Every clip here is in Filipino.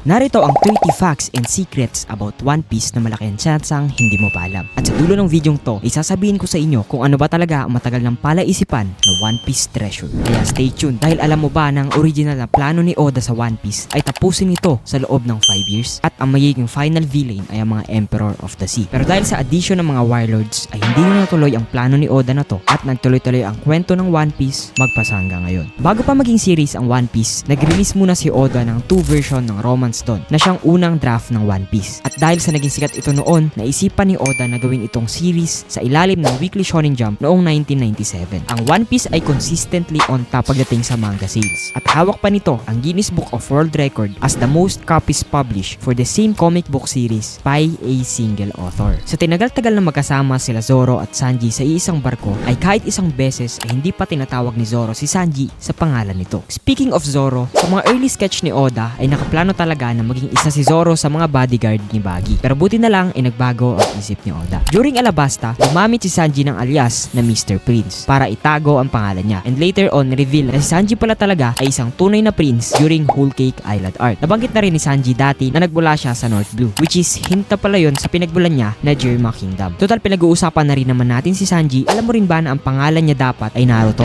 Narito ang 30 facts and secrets about One Piece na malaki ang tsansang hindi mo pa alam. At sa dulo ng videong to, isasabihin ko sa inyo kung ano ba talaga ang matagal ng palaisipan na One Piece treasure. Kaya stay tuned dahil alam mo ba na ang original na plano ni Oda sa One Piece ay tapusin ito sa loob ng 5 years at ang magiging final villain ay ang mga Emperor of the Sea. Pero dahil sa addition ng mga warlords ay hindi na natuloy ang plano ni Oda na to at nagtuloy-tuloy ang kwento ng One Piece magpasa hanggang ngayon. Bago pa maging series ang One Piece, nag-release muna si Oda ng 2 version ng Romance Dawn na siyang unang draft ng One Piece. At dahil sa naging sikat ito noon, naisipan ni Oda na gawin itong series sa ilalim ng Weekly Shonen Jump noong 1997. Ang One Piece ay consistently on top pagdating sa manga sales. At hawak pa nito ang Guinness Book of World Record as the most copies published for the same comic book series by a single author. Sa tinagal-tagal na magkasama sila Zoro at Sanji sa iisang barko, ay kahit isang beses ay hindi pa tinatawag ni Zoro si Sanji sa pangalan nito. Speaking of Zoro, sa mga early sketch ni Oda ay nakaplano talaga na maging isa si Zoro sa mga bodyguard ni Buggy. Pero buti na lang ay nagbago ang isip ni Oda. During Alabasta, gumamit si Sanji ng alias na Mr. Prince para itago ang pangalan niya. And later on, reveal na si Sanji pala talaga ay isang tunay na prince during Whole Cake Island arc. Nabanggit na rin ni Sanji dati na nagmula siya sa North Blue, which is hint na pala yun sa pinagbulan niya na Germa Kingdom. Total, pinag-uusapan na rin naman natin si Sanji. Alam mo rin ba na ang pangalan niya dapat ay Naruto?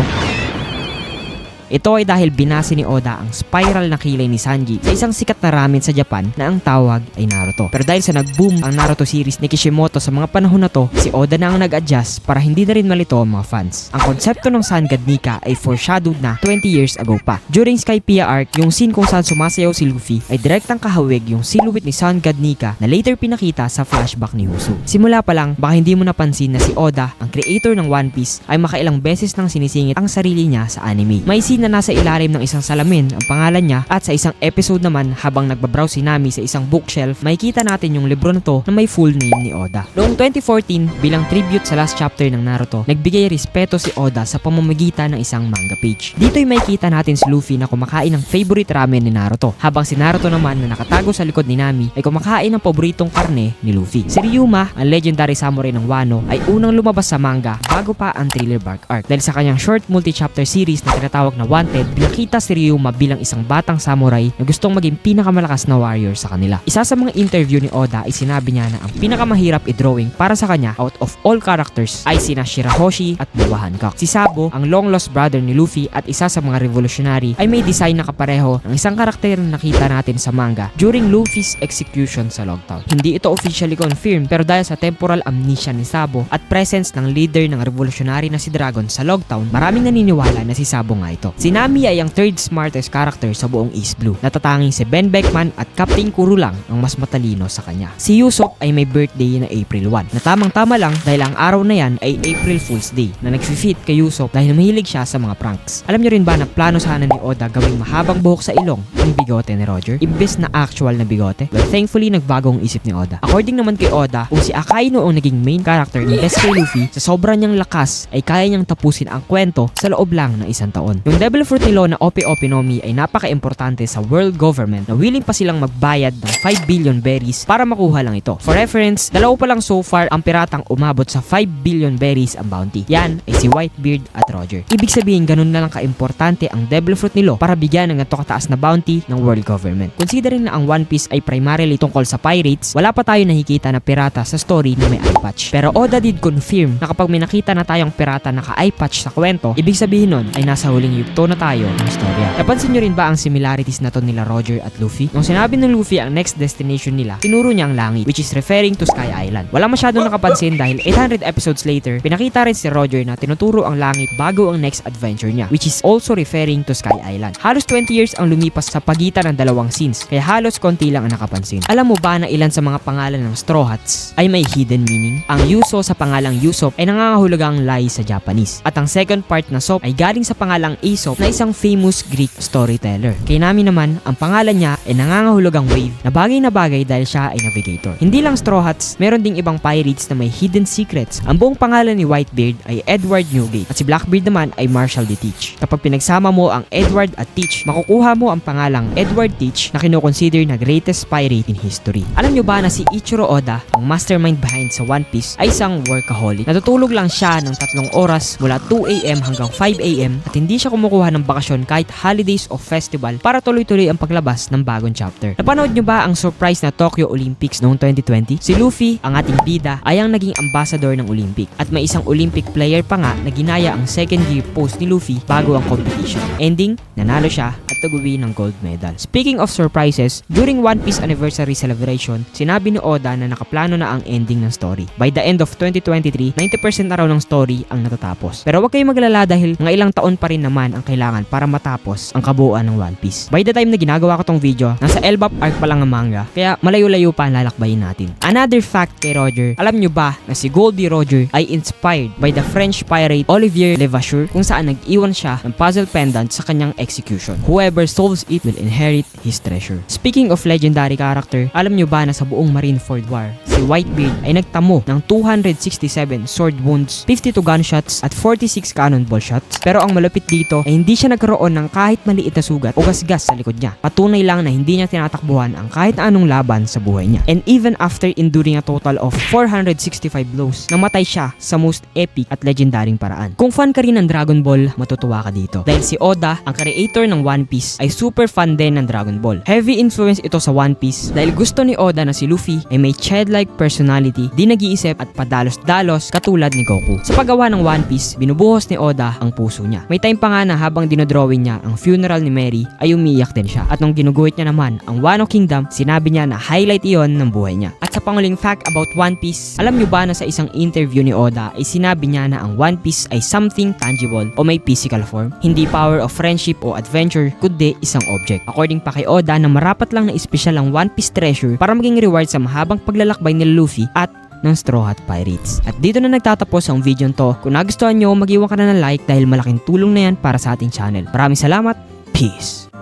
Ito ay dahil binase ni Oda ang spiral na kilay ni Sanji sa isang sikat na ramen sa Japan na ang tawag ay Naruto. Pero dahil sa nag-boom ang Naruto series ni Kishimoto sa mga panahon na to, si Oda na ang nag-adjust para hindi na rin malito ang mga fans. Ang konsepto ng Sun God Nika ay foreshadowed na 20 years ago pa. During Skypiea arc, yung scene kung saan sumasayaw si Luffy ay direktang kahawig yung silhouette ni Sun God Nika na later pinakita sa flashback ni Usopp. Simula pa lang, baka hindi mo napansin na si Oda, ang creator ng One Piece, ay makailang beses nang sinisingit ang sarili niya sa anime. May scene na nasa ilalim ng isang salamin ang pangalan niya at sa isang episode naman habang nagbabrowse si Nami sa isang bookshelf, makikita natin yung libro na to na may full name ni Oda. Noong 2014, bilang tribute sa last chapter ng Naruto, nagbigay respeto si Oda sa pamamagitan ng isang manga page. Dito'y makikita natin si Luffy na kumakain ng favorite ramen ni Naruto, habang si Naruto naman na nakatago sa likod ni Nami ay kumakain ng paboritong karne ni Luffy. Si Ryuma, ang legendary samurai ng Wano, ay unang lumabas sa manga bago pa ang Thriller Bark arc. Dahil sa kanyang short multi-chapter series na tinatawag na Wanted, pinakita si Ryuma bilang isang batang samurai na gustong maging pinakamalakas na warrior sa kanila. Isa sa mga interview ni Oda ay sinabi niya na ang pinakamahirap i-drawing para sa kanya out of all characters ay sina Shirahoshi at Boa Hancock. Si Sabo, ang long lost brother ni Luffy at isa sa mga revolutionary, ay may design na kapareho ng isang karakter na nakita natin sa manga during Luffy's execution sa Logtown. Hindi ito officially confirmed, pero dahil sa temporal amnesia ni Sabo at presence ng leader ng revolutionary na si Dragon sa Logtown, maraming naniniwala na si Sabo nga ito. Si Nami ay ang third smartest character sa buong East Blue. Natatanging si Ben Beckman at Captain Kuro lang ang mas matalino sa kanya. Si Usopp ay may birthday na April 1 na tamang-tama lang dahil ang araw na yan ay April Fool's Day na nag-fit kay Usopp dahil mahilig siya sa mga pranks. Alam nyo rin ba na plano sana ni Oda gawing mahabang buhok sa ilong ang bigote ni Roger imbes na actual na bigote? Well, thankfully nagbago ang isip ni Oda. According naman kay Oda, kung si Akainu ang naging main character ni best kay Luffy, sa sobrang niyang lakas ay kaya niyang tapusin ang kwento sa loob lang ng isang taon. Yung Devil Fruit ni Law na Ope-Ope no Mi ay napaka-importante sa world government na willing pa silang magbayad ng 5 billion berries para makuha lang ito. For reference, dalawa pa lang so far ang piratang umabot sa 5 billion berries ang bounty. Yan ay si Whitebeard at Roger. Ibig sabihin, ganun na lang ka-importante ang Devil Fruit ni Law para bigyan ng ganito kataas na bounty ng world government. Considering na ang One Piece ay primarily tungkol sa pirates, wala pa tayo nakikita na pirata sa story na may eye patch. Pero Oda did confirm na kapag may nakita na tayong pirata naka-eye patch sa kwento, ibig sabihin nun ay nasa huling yugto na tayo ng storya. Napansin nyo rin ba ang similarities na to nila Roger at Luffy? Nung sinabi ng Luffy ang next destination nila, tinuro niya ang langit, which is referring to Sky Island. Wala masyadong nakapansin dahil 800 episodes later, pinakita rin si Roger na tinuturo ang langit bago ang next adventure niya, which is also referring to Sky Island. Halos 20 years ang lumipas sa pagitan ng dalawang scenes, kaya halos konti lang ang nakapansin. Alam mo ba na ilan sa mga pangalan ng Straw Hats ay may hidden meaning? Ang Yuso sa pangalang Usopp ay nangangahulugang lie sa Japanese, at ang second part na Sop ay galing sa pangalang Aesop na isang famous Greek storyteller. Kay Nami naman, ang pangalan niya ay nangangahulugang wave na bagay dahil siya ay navigator. Hindi lang Straw Hats, meron ding ibang pirates na may hidden secrets. Ang buong pangalan ni Whitebeard ay Edward Newgate at si Blackbeard naman ay Marshall D. Teach. Kapag pinagsama mo ang Edward at Teach, makukuha mo ang pangalang Edward Teach na kinoconsider na greatest pirate in history. Alam nyo ba na si Ichiro Oda, ang mastermind behind sa One Piece, ay isang workaholic? Natutulog lang siya ng 3 oras mula 2 AM hanggang 5 AM at hindi siya kumukuha kumukuha ng bakasyon kahit holidays o festival para tuloy-tuloy ang paglabas ng bagong chapter. Napanood nyo ba ang surprise na Tokyo Olympics noong 2020? Si Luffy, ang ating bida, ay ang naging ambassador ng Olympic at may isang Olympic player pa nga na ginaya ang second gear pose ni Luffy bago ang competition. Ending, nanalo siya at nag-uwi ng gold medal. Speaking of surprises, during One Piece anniversary celebration, sinabi ni Oda na nakaplano na ang ending ng story. By the end of 2023, 90% na raw ng story ang natatapos. Pero huwag kayong maglala dahil mga ilang taon pa rin naman ang kailangan para matapos ang kabuuan ng One Piece. By the time na ginagawa ko tong video, nasa Elbap arc pa lang ang manga, kaya malayo-layo pa ang lalakbayin natin. Another fact kay Roger, alam nyo ba na si Goldie Roger ay inspired by the French pirate Olivier Levasseur kung saan nag-iwan siya ng puzzle pendant sa kanyang execution. Whoever solves it will inherit his treasure. Speaking of legendary character, alam nyo ba na sa buong Marineford War, si Whitebeard ay nagtamo ng 267 sword wounds, 52 gunshots at 46 cannonball shots. Pero ang malupit dito ay hindi siya nagkaroon ng kahit maliit na sugat o gasgas sa likod niya. Patunay lang na hindi niya tinatakbuhan ang kahit na anong laban sa buhay niya. And even after enduring a total of 465 blows, namatay siya sa most epic at legendaring paraan. Kung fan ka rin ng Dragon Ball, matutuwa ka dito. Dahil si Oda, ang creator ng One Piece, ay super fan din ng Dragon Ball. Heavy influence ito sa One Piece dahil gusto ni Oda na si Luffy ay may childlike personality, di nag-iisip at padalos-dalos katulad ni Goku. Sa paggawa ng One Piece, binubuhos ni Oda ang puso niya. May time pa nga na habang dinodrawing niya ang funeral ni Mary ay umiiyak din siya. At nung ginuguhit niya naman ang Wano Kingdom, sinabi niya na highlight iyon ng buhay niya. At sa panguling fact about One Piece, alam niyo ba na sa isang interview ni Oda ay sinabi niya na ang One Piece ay something tangible o may physical form, hindi power of friendship o adventure, kundi isang object. According pa kay Oda na marapat lang na espesyal ang One Piece treasure para maging reward sa mahabang paglalakbay ni Luffy at ng Straw Hat Pirates. At dito na nagtatapos ang video to. Kung nagustuhan nyo, mag-iwan ka na ng like dahil malaking tulong na yan para sa ating channel. Maraming salamat. Peace!